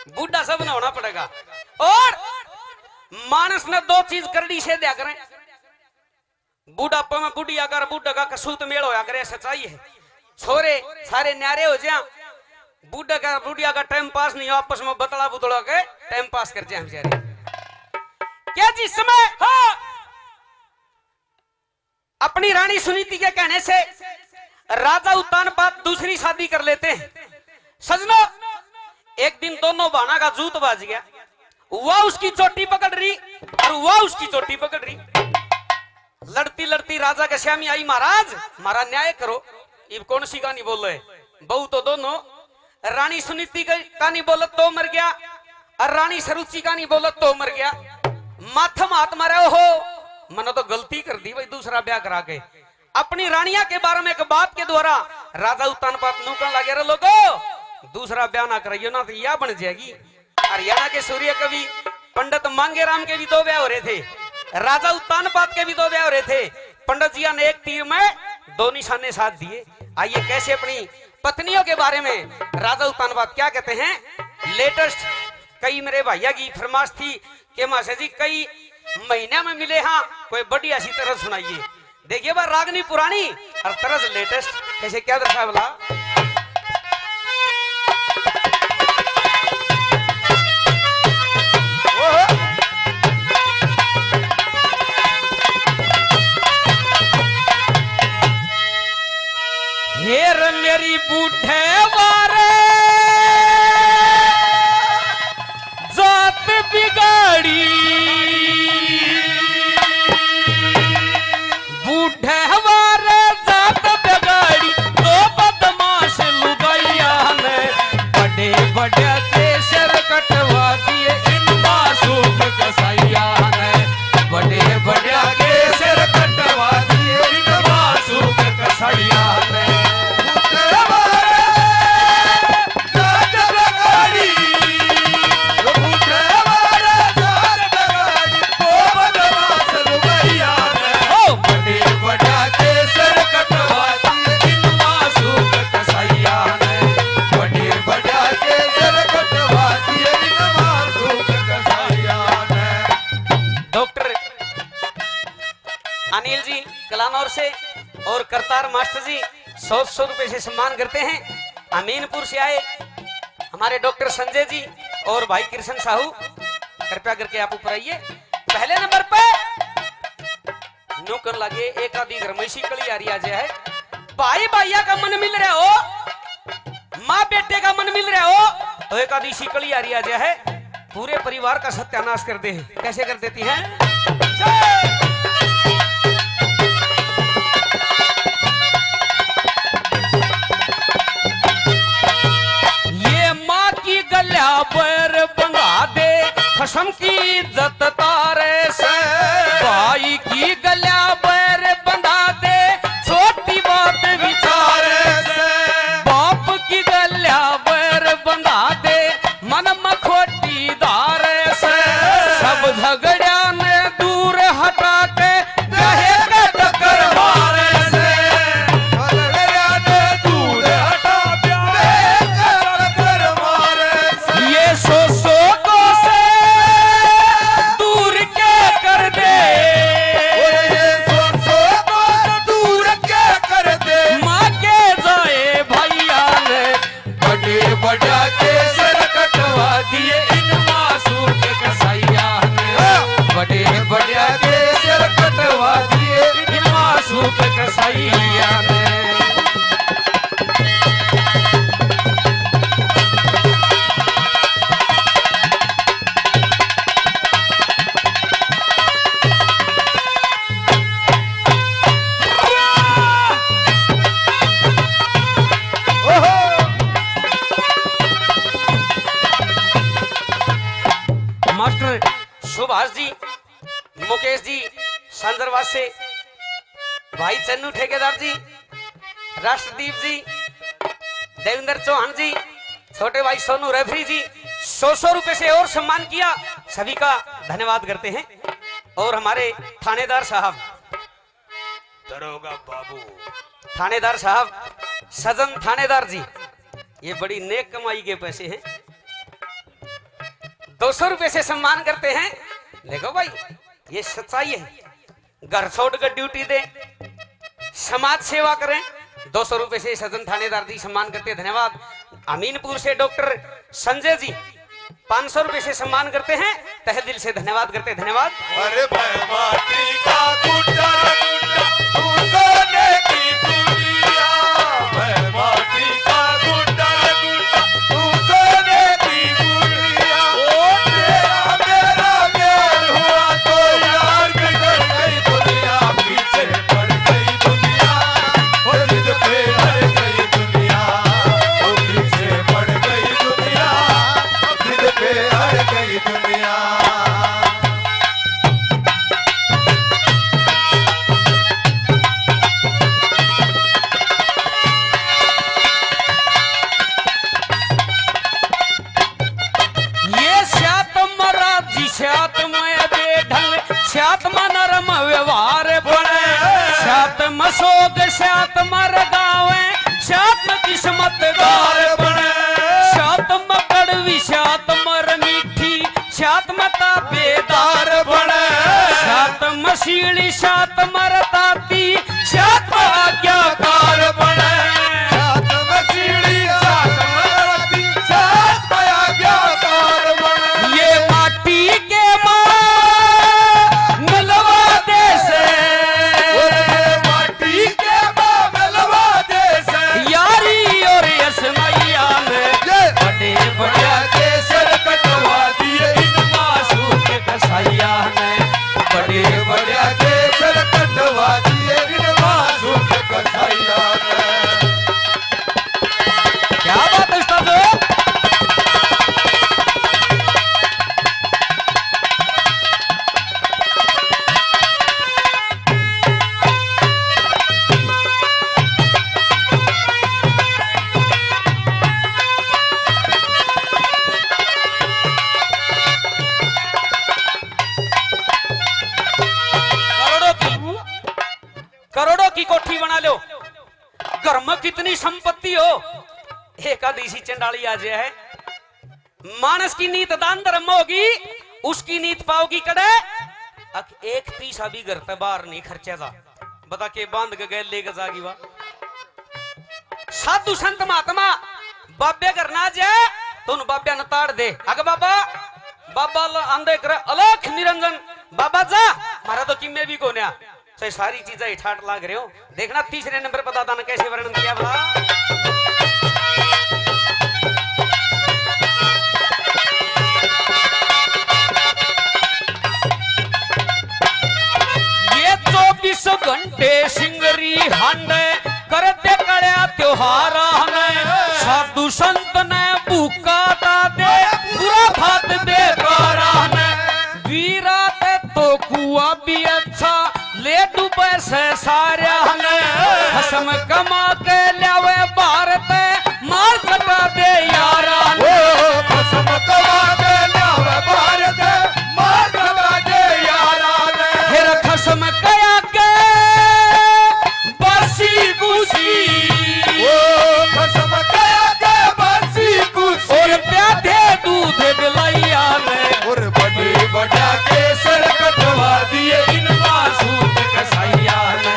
बूढ़ा सब न होना पड़ेगा। और मानस ने दो चीज करनी से दिया करें, बूढ़ापा में बुढ़िया कर बूढ़ा का कसूत मेल होया करे, सच्चाई है। छोरे सारे न्यारे हो जाए, बूढ़ा का बुढ़िया का टाइम पास नहीं हो, आपस में बतला बुतला के टाइम पास कर जाए बेचारे। क्या जिस समय हाँ अपनी रानी सुनीति के कहने से राजा उत्तानपाद दूसरी शादी कर लेते हैं। सजनो एक दिन दोनों बहना का जूत बाज गया, वह उसकी चोटी पकड़ रही और वह उसकी चोटी पकड़ रही। लड़ती लड़ती राजा के श्यामी आई, महाराज हमारा न्याय करो। ये कौन सी कहानी बोल रहे, बहू तो दोनों, रानी सुनीति का नहीं बोलत तो मर गया और रानी सरुचि का नहीं बोलत तो मर गया। माथा हाथ मारे हो, मैंने तो गलती कर दी भाई दूसरा ब्याह करा के। अपनी रानिया के बारे में एक बात के द्वारा राजा उत्तानपाद नूकन लगे रहे, लोगो दूसरा ब्याह ना कराइयो ना तो यह बन जाएगी। हरियाणा के सूर्य कवि पंडित मांगेराम के भी दो ब्याह हो रहे थे, राजा उत्तानपाद के भी दो ब्याह हो रहे थे। पंडित जी ने एक तीर में दो निशाने साध दिए। आइए कैसे अपनी पत्नियों के बारे में राजा उत्तानपाद क्या कहते हैं। लेटेस्ट कई मेरे भैया की फरमाइश थी कि माशा जी कई महीने में मिले, हाँ कोई बढ़िया सी तरह सुनाइए। देखिए बार रागनी पुरानी और तरस लेटेस्ट कैसे क्या दर्शा बोला। हेर मेरी बूढ़े वारे जात बिगाड़ी, बूढ़े वारे जात बिगाड़ी, तो बदमाश लुगाइया ने बड़े बड़े के सर कटवा दिए इन मासूम कसाइया ने, बड़े बड़े के सर कटवा दिए इन मासूम कसाइया ने। अनिल जी कलानौर से और करतार मास्टर जी 100 रुपए से सम्मान करते हैं। अमीनपुर से आए हमारे डॉक्टर संजय जी और भाई कृष्ण साहू, कृपया करके आप ऊपर आइए। पहले नंबर पे नौकर लगे एक आदि घरमैसी कली आ रही आज है। भाई भैया का मन मिल रहा हो, माँ बेटे का मन मिल रहा हो तो एक आदि सी कली आ रही आज है, पूरे परिवार का सत्यानाश कर दे। कैसे कर देती है। गल्या पर बंधा दे खसम की इज्जत तारे से, भाई की गल्या पर बंधा दे छोटी बात विचारे से, बाप की गल्या पर बंधा दे मन मखोटी दारे से, सब झगड़िया ने दूर हटा के कहे के टक्कर मारे से, झगड़िया ने दूर हटा सो को से दूर के कर दे, सो को से दूर के कर दे, माँ के जाए भैया ने बड़े बड़ा के सर कटवा दिए इन मासूम कसाइया ने, बड़े बड़ा के सर कटवा दिए इन मासूम कसाइया ने। मास्टर सुभाष जी, मुकेश जी संदरवाद से, भाई चन्नू ठेकेदार जी, राष्ट्रदीप जी, देवेंद्र चौहान जी, छोटे भाई सोनू रेफरी जी 100 रुपए से और सम्मान किया, सभी का धन्यवाद करते हैं। और हमारे थानेदार साहब, दरोगा बाबू, थानेदार साहब सजन थानेदार जी, ये बड़ी नेक कमाई के पैसे हैं। 200 रुपए से सम्मान करते हैं। देखो भाई ये सच्चाई है, घर छोड़कर ड्यूटी दे, समाज सेवा करें। 200 रुपए से सज्जन थानेदार जी सम्मान करते हैं, धन्यवाद। अमीनपुर से डॉक्टर संजय जी 500 रुपए से सम्मान करते हैं, तहे दिल से धन्यवाद करते हैं, धन्यवाद। अरे मैं माटी का गुड्डा गुड्डा तू सोने की गुड़िया, मैं माटी का गुड्डा गुड्डा तू सोने की गुड़िया। ओ तेरा मेरा मेल हुआ तो यार बिगड़ गई दुनिया, पीछे पड़ गई दुनिया, और जिद पे हर गई दुनिया, ओ पीछे पड़ गई दुनिया, जिद पे हर गई दुनिया। श्यात में बेढंग श्यात में नरम व्यवहार बने, श्यात में सोग श्यात में रगावे, श्यात में किस्मत गार बने, श्यात में कड़वी श्यात में मीठी, श्यात में ताबेदार बने, श्यात में शीली श्यात में रताती, श्यात में आज्ञाकार बने, श्यात में शीली श्यात में रताती, श्यात में आज्ञाकार बने। ये माटी के मिलवा दे से, माटी के मिलवा दे से, यारी और यसमैया में बड़े बड़े केसर कटवा दिए इन मासूम के कसाइया ने, बड़े बड़े केसर कटवा दिए इन मासूम के कसाइया ने। क्या बात है उस्ताद? करोड़ों की कोठी बना लो, घर में कितनी संपत्ति हो, एक आदिशी चंडाली आ जाए है। मानस की नीत दान धर्म होगी, उसकी नीत पाओगी कड़े। एक पैसा भी घर पे बाहर नहीं खर्चा जा, बता के बांध के गए लेके जागी वा। साधु संत महात्मा बाबे घर ना जाए तो उन बाब्या न ताड़ दे। अगर बाबा बाबा आंदे कर अलख निरंजन बाबा जा, मारा तो किम्मे भी को नया चाहे सारी चीजें ठाट लाग रहे हो। देखना तीसरे नंबर पर दादा ने कैसे वर्णन किया बला। ये 24 घंटे सिंगरी हांडे करते कड़या त्योहार ने, साधु संत ने भूखा दे पूरा भात दे ने, वीरा तो कुआ भी अच्छा ले डूबे से सारे ने, हसम कमा के लावे भारत मार सटा दे यारा ने, कसम कमा के लावे भारत मार सटा दे यारा ने। फिर खसम कया के बसी गुसी, कसम कया के बसी गुसी, और प्यादे दूध दिलाइया ने, और बड़े बड़ा केसर कटवा दिए इन मासूम कसाइया ने,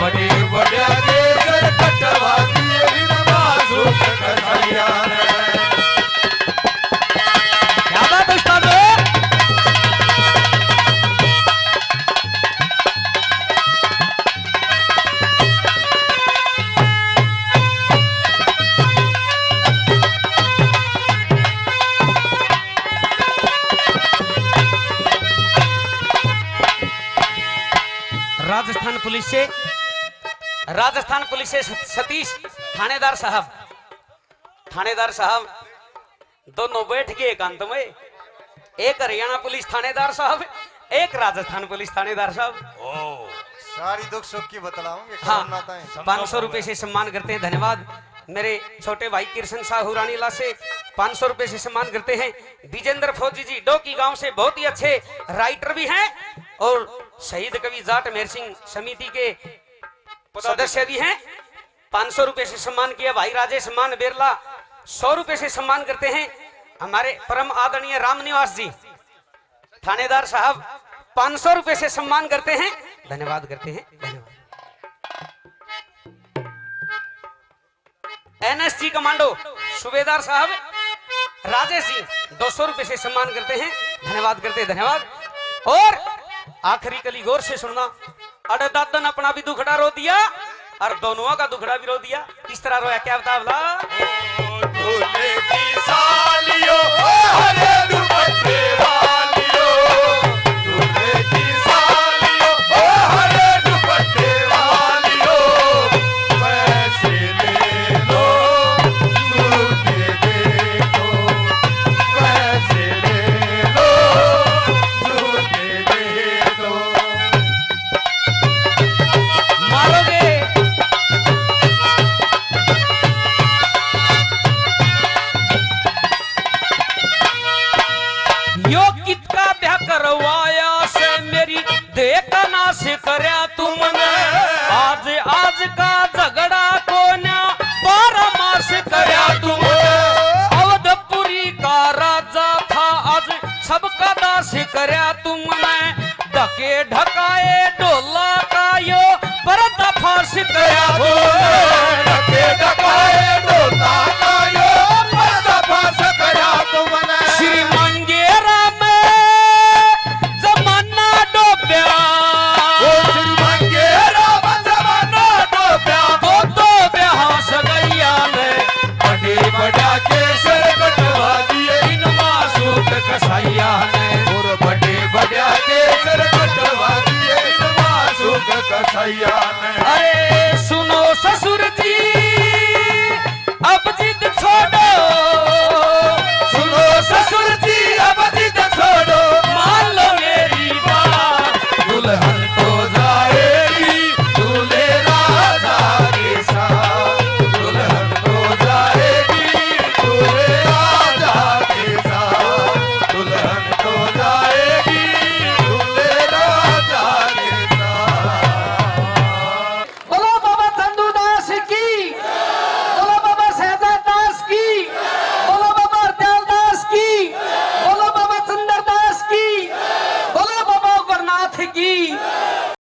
बड़े बड़ा केसर कटवा दिए इन मासूम कसाइया ने। क्या बात है उस्ताद? राजस्थान पुलिस से सतीश थानेदार साहब दोनों बैठ गए एकांत में, एक हरियाणा पुलिस थानेदार साहब, एक राजस्थान पुलिस थानेदार साहब। ओ सारी दुख सुख की बतलाऊंगे। हाँ, 500 रुपए से सम्मान करते हैं, धन्यवाद। मेरे छोटे भाई कृष्ण साहू रानीला से 500 रुपए से सम्मान करते हैं। विजेंद्र फौजी जी डोकी गांव से बहुत ही अच्छे राइटर भी हैं और शहीद कवि जाट मेहर सिंह समिति के सदस्य भी हैं। 500 रुपए से सम्मान किया। भाई राजेश मान बेरला 100 रुपए से सम्मान करते हैं। हमारे परम आदरणीय राम निवास जी थानेदार साहब 500 रुपए से सम्मान करते हैं, धन्यवाद करते हैं, धन्यवाद। एनएसजी कमांडो सूबेदार साहब राजेश जी 200 रुपए से सम्मान करते हैं, धन्यवाद करते हैं, धन्यवाद। और आखिरी कली गौर से सुनना, अरे दादन अपना भी दुखड़ा रो दिया और दोनों का दुखड़ा भी रो दिया। किस तरह रोया, क्या बता बोला? दूल्हे की सालियों हरे दुपट्टे वालियों, दूल्हे की सालियों हरे दुपट्टे वालियों, पैसे ले लो जूते दे दो, पैसे ले लो जूते दे दो। मारोगे यो कितका ब्याह करवाया से मेरी देखा ना से करया तुमने, आज आज का झगड़ा कोन्या 12 मास करया तुमने, अवधपुरी का राजा था आज सबका दास करया तुमने, ढके ढकाए डोला का यो पर्दाफाश करया तुमने, ढके ढकाए डोला का यो पर्दाफाश करया तुमने, श्री मंगेरा में जमाना डोब्या, ओ श्री मंगेरा में जमाना डोब्या, दो ब्याह सगैया ने बड़े बड़ा के सर कटवा दिए इन मासूक कसाइया ने, और बड़े बड़ा के सर कटवा दिए इन मासूक कसाइया